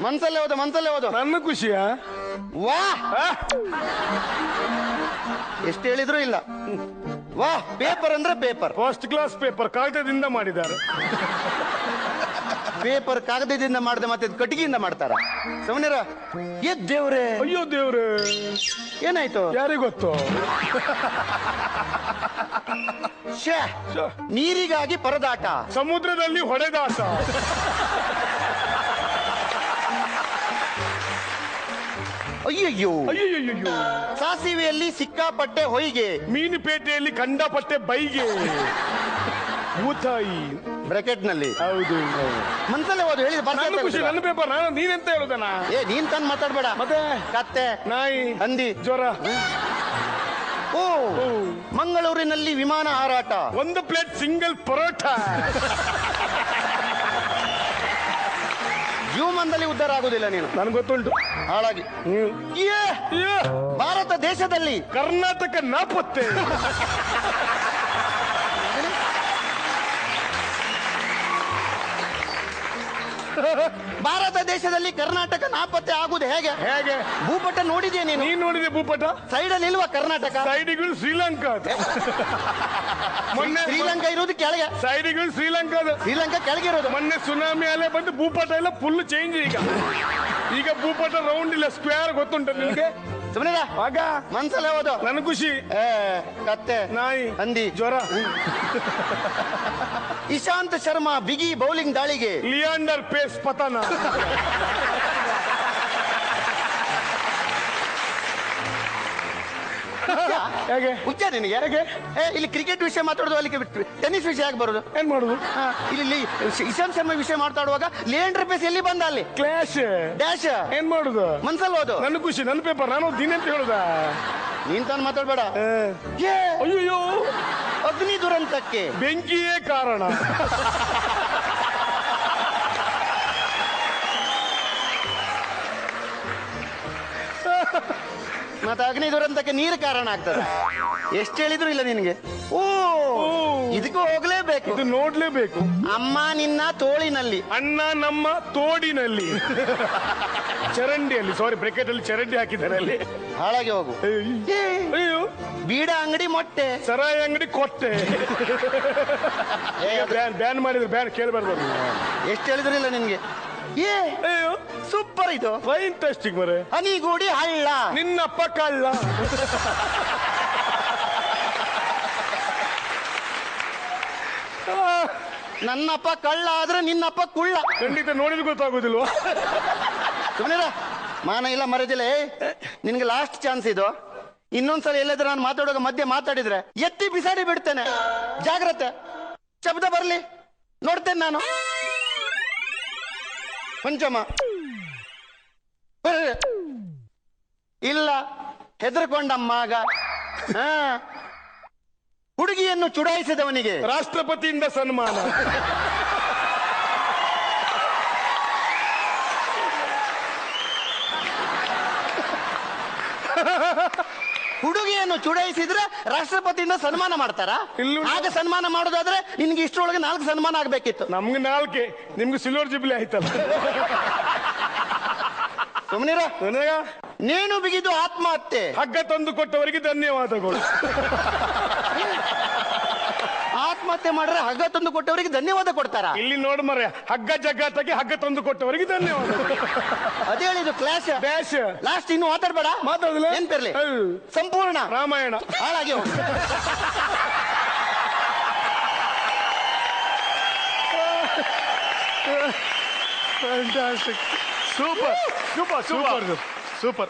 ಮನ್ಸಲ್ಲೇ ಓದು, ಮನ್ಸಲ್ಲೇ ಓದು. ನನ್ನ ಖುಷಿಯ ವಾ ಎಷ್ಟು ಹೇಳಿದ್ರು ಇಲ್ಲ. ವಾ ಪೇಪರ್ ಅಂದ್ರೆ ಪೇಪರ್, ಫಸ್ಟ್ ಕ್ಲಾಸ್ ಪೇಪರ್, ಕಾಗದದಿಂದ ಮಾಡಿದ್ದಾರೆ. ಪೇಪರ್ ಕಾಗದದಿಂದ ಮಾಡದೆ ಮತ್ತೆ ಕಟ್ಟಿಗೆಯಿಂದ ಮಾಡ್ತಾರ. ಸುಮ್ಮನಿರ. ದೇವ್ರೆ, ಅಯ್ಯೋ ದೇವ್ರೆ, ಏನಾಯ್ತು ಯಾರಿಗ್ ಗೊತ್ತು? ನೀರಿಗಾಗಿ ಪರದಾಟ, ಸಮುದ್ರದಲ್ಲಿ ಹೊಡೆದಾಟ. ಅಯ್ಯಯ್ಯೋ, ಅಯ್ಯಯ್ಯೋ, ಸಾಸಿವೆಯಲ್ಲಿ ಸಿಕ್ಕಾಪಟ್ಟೆ ಹೊಯ್ಗೆ, ಮೀನುಪೇಟೆಯಲ್ಲಿ ಕಂಡಪಟ್ಟೆ ಬೈಗೆ, ಊತಾಯಿ ಬ್ರಾಕೆಟ್ ನಲ್ಲಿ. ಹೌದು, ಮನ್ಸಲ್ಲೇ ಓದು. ಹೇಳಿದ ನನ್ನ ಖುಷಿ, ನನ್ನ ಪೇಪರ್. ನಾನು ನೀನೆಂತ ಹೇಳುದನ? ನೀನ್ ತಂದ್ ಮಾತಾಡ್ಬೇಡ. ಮತ್ತೆ ಕತ್ತೆ, ನಾಯಿ, ಹಂದಿ, ಜ್ವರ. ಓ ಮಂಗಳೂರಿನಲ್ಲಿ ವಿಮಾನ ಹಾರಾಟ, 1 ಪ್ಲೇಟ್ ಸಿಂಗಲ್ ಪರೋಟ. ಜೀವಮಾನದಲ್ಲಿ ಉದ್ಧಾರ ಆಗುದಿಲ್ಲ ನೀನು, ನನ್ಗೆ ಗೊತ್ತುಂಟು. ಹಾಳಾಗಿ. ಭಾರತ ದೇಶದಲ್ಲಿ ಕರ್ನಾಟಕ ನಾಪತ್ತೆ. ಭಾರತ ದೇಶದಲ್ಲಿ ಕರ್ನಾಟಕ ನಾಪತ್ತೆ ಆಗುದು ಹೇಗೆ? ಹೇಗೆ? ಭೂಪಟ ನೋಡಿದ್ಯಾ ನೀನು? ನೀನ್ ನೋಡಿದೆ ಭೂಪಟ? ಸೈಡ್ ಅಲ್ಲಿ ಇಲ್ವಾ ಕರ್ನಾಟಕ? ಸೈಡಿಗಳು ಶ್ರೀಲಂಕಾ. ಮೊನ್ನೆ ಶ್ರೀಲಂಕಾ ಇರೋದು ಕೆಳಗೆ, ಸೈಡಿಗಳು ಶ್ರೀಲಂಕಾದ. ಶ್ರೀಲಂಕಾ ಕೆಳಗೆ ಇರೋದು. ಮೊನ್ನೆ ಸುನಾಮಿ ಅಲೆ ಬಂದು ಭೂಪಟ ಎಲ್ಲ ಫುಲ್ ಚೇಂಜ್. ಈಗ ಭೂಪಟ ರೌಂಡ್ ಇಲ್ಲ, ಸ್ಕ್ವೇರ್. ಗೊತ್ತುಂಟ ನಿನ್ಗೆ? ಸುಮ್ಮನೆ ಆಗ ಮನ್ಸಲ್ಲೇ ಓದು. ನನ್ ಖುಷಿ. ಕತ್ತೆ, ನಾಯಿ, ಹಂದಿ, ಜ್ವರ. ಇಶಾಂತ್ ಶರ್ಮಾ ಬಿಗಿ ಬೌಲಿಂಗ್ ದಾಳಿಗೆ, ಲಿಯಾಂಡರ್ ಪೇಸ್ ಪತನ. ಹೇಗೆ? ಹುಚ್ಚ ನಿನಗೆ? ಹೇಗೆ? ಇಲ್ಲಿ ಕ್ರಿಕೆಟ್ ವಿಷಯ ಮಾತಾಡೋದು, ಅಲ್ಲಿ ಟೆನ್ನಿಸ್ ವಿಷಯ ಯಾಕೆ ಬರೋದು? ಏನ್ ಮಾಡುದು? ಇಲ್ಲಿ ಇಶಾಂತ್ ಶರ್ಮಾ ವಿಷಯ ಮಾತಾಡುವಾಗ ಲಿಯಾಂಡರ್ ಪೇಸ್ ಎಲ್ಲಿ ಬಂದ? ಅಲ್ಲಿ ಕ್ಲಾಶ್ ಡ್ಯಾಶ್. ಏನ್ ಮಾಡುದು? ಮನ್ಸಲ್ಲಿ ಓದು. ನನ್ನ ಖುಷಿ, ನನ್ನ ಪೇಪರ್. ನಾನು ದಿನಂತ ಹೇಳುದ? ನೀನ್ ತಾನು ಮಾತಾಡ್ಬೇಡ. ಅಯ್ಯೋ, ಅಗ್ನಿ ದುರಂತಕ್ಕೆ ಬೆಂಕಿಯೇ ಕಾರಣ. ಮತ್ತೆ ಅಗ್ನಿ ದುರಂತಕ್ಕೆ ನೀರು ಕಾರಣ ಆಗ್ತದೆ. ಎಷ್ಟು ಹೇಳಿದ್ರು ಇಲ್ಲ ನಿನಗೆ. ಓ ಇದಕ್ಕೂ ಹೋಗ್ಲೇಬೇಕು, ಇದು ನೋಡ್ಲೇಬೇಕು. ಅಮ್ಮ ನಿನ್ನ ತೋಳಿನಲ್ಲಿ, ಅಣ್ಣ ನಮ್ಮ ತೋಡಿನಲ್ಲಿ, ಚರಂಡಿಯಲ್ಲಿ. ಸಾರಿ, ಬ್ರೆಕೆಟ್ ಅಲ್ಲಿ ಚರಂಡಿ ಹಾಕಿದ್ದಾರೆ ಅಲ್ಲಿ. ಹಾಳಾಗಿ ಹೋಗು. ಅಯ್ಯೋ, ಬೀಡ ಅಂಗಡಿ ಮೊಟ್ಟೆ, ಸರಾಯಿ ಅಂಗಡಿ ಕೊಟ್ಟೆ. ಬ್ಯಾನ್ ಮಾಡಿದ್ರು, ಬ್ಯಾನ್ ಕೇಳಬಾರ್ದು. ಎಷ್ಟು ಹೇಳಿದ್ರು ಇಲ್ಲ ನಿನ್ಗೆ. ಅಯ್ಯೋ, ಸೂಪರ್ ಇದು. ಫೈಂಟಾಸ್ಟಿಕ್ ಮರೆ. ಹನಿಗೂಡಿ ಹಳ್ಳ, ನಿನ್ನಪ್ಪ ಕಳ್ಳ. ನನ್ನಪ್ಪ ಕಳ್ಳ ಆದ್ರೆ ನಿನ್ನಪ್ಪ ಕುಳ್ಳ. ಖಂಡಿತ ನೋಡಿದ್ರೆ ಗೊತ್ತಾಗೋದಿಲ್ವಾ? ಸುಮ್ಮನೆ ಮಾನ ಇಲ್ಲ ಮರದಿಲ್ಲ. ನಿನ್ಗೆ ಲಾಸ್ಟ್ ಚಾನ್ಸ್ ಇದು. ಇನ್ನೊಂದ್ಸಲ ಎಲ್ಲಾದ್ರೂ ನಾನು ಮಾತಾಡುವಾಗ ಮಧ್ಯೆ ಮಾತಾಡಿದ್ರೆ ಎತ್ತಿ ಬಿಸಾಡಿ ಬಿಡ್ತೇನೆ. ಜಾಗ್ರತೆ. ಶಬ್ದ ಬರ್ಲಿ ನೋಡ್ತೇನೆ ನಾನು. ಪಂಚಮ ಇಲ್ಲ, ಹೆದರ್ಕೊಂಡ ಮಗ. ಹುಡುಗಿಯನ್ನು ಚುಡಾಯಿಸಿದವನಿಗೆ ರಾಷ್ಟ್ರಪತಿಯಿಂದ ಸನ್ಮಾನ. ಹುಡುಗಿಯನ್ನು ಚುಡಾಯಿಸಿದ್ರೆ ರಾಷ್ಟ್ರಪತಿಯಿಂದ ಸನ್ಮಾನ ಮಾಡ್ತಾರ? ಹಾಗೆ ಸನ್ಮಾನ ಮಾಡೋದಾದ್ರೆ ನಿನ್ಗೆ ಇಷ್ಟರೊಳಗೆ 4 ಸನ್ಮಾನ ಆಗ್ಬೇಕಿತ್ತು. ನಮ್ಗೆ 4, ನಿಮ್ಗೆ ಸಿಲ್ವರ್ ಜುಬ್ಲಿ ಆಯ್ತಲ್ಲ. ಸುಮ್ಮನಿರ. ನೇಣು ಬಿಗಿದು ಆತ್ಮಹತ್ಯೆ, ಹಗ್ಗ ತಂದು ಕೊಟ್ಟವರಿಗೆ ಧನ್ಯವಾದಗಳು. ಆತ್ಮಹತ್ಯೆ ಮಾಡ್ರೆ ಹಗ್ಗ ತಂದು ಕೊಟ್ಟವರಿಗೆ ಧನ್ಯವಾದ ಕೊಡ್ತಾರ? ಇಲ್ಲಿ ನೋಡ್ ಮರ್ರೆ, ಹಗ್ಗ ಜಗ್ಗಾಟಕ್ಕೆ ಹಗ್ಗ ತಂದು ಕೊಟ್ಟವರಿಗೆ ಧನ್ಯವಾದ. ಅದೇ ಹೇಳಿದ್ದು ಕ್ಲಾಶ್ ಡ್ಯಾಶ್. ಲಾಸ್ಟ್ ಇನ್ನು ಮಾತಾಡ್ಬೇಡ. ಮಾತಾಡುದಿಲ್ಲ. ನೆನ್ಪಿರ್ಲಿ, ಸಂಪೂರ್ಣ ರಾಮಾಯಣ. ಹಾಳಾಗಿ ಹೋಗು. Super super super super.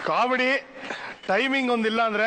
Comedy timing ಒಂದಿಲ್ಲ ಅಂದ್ರೆ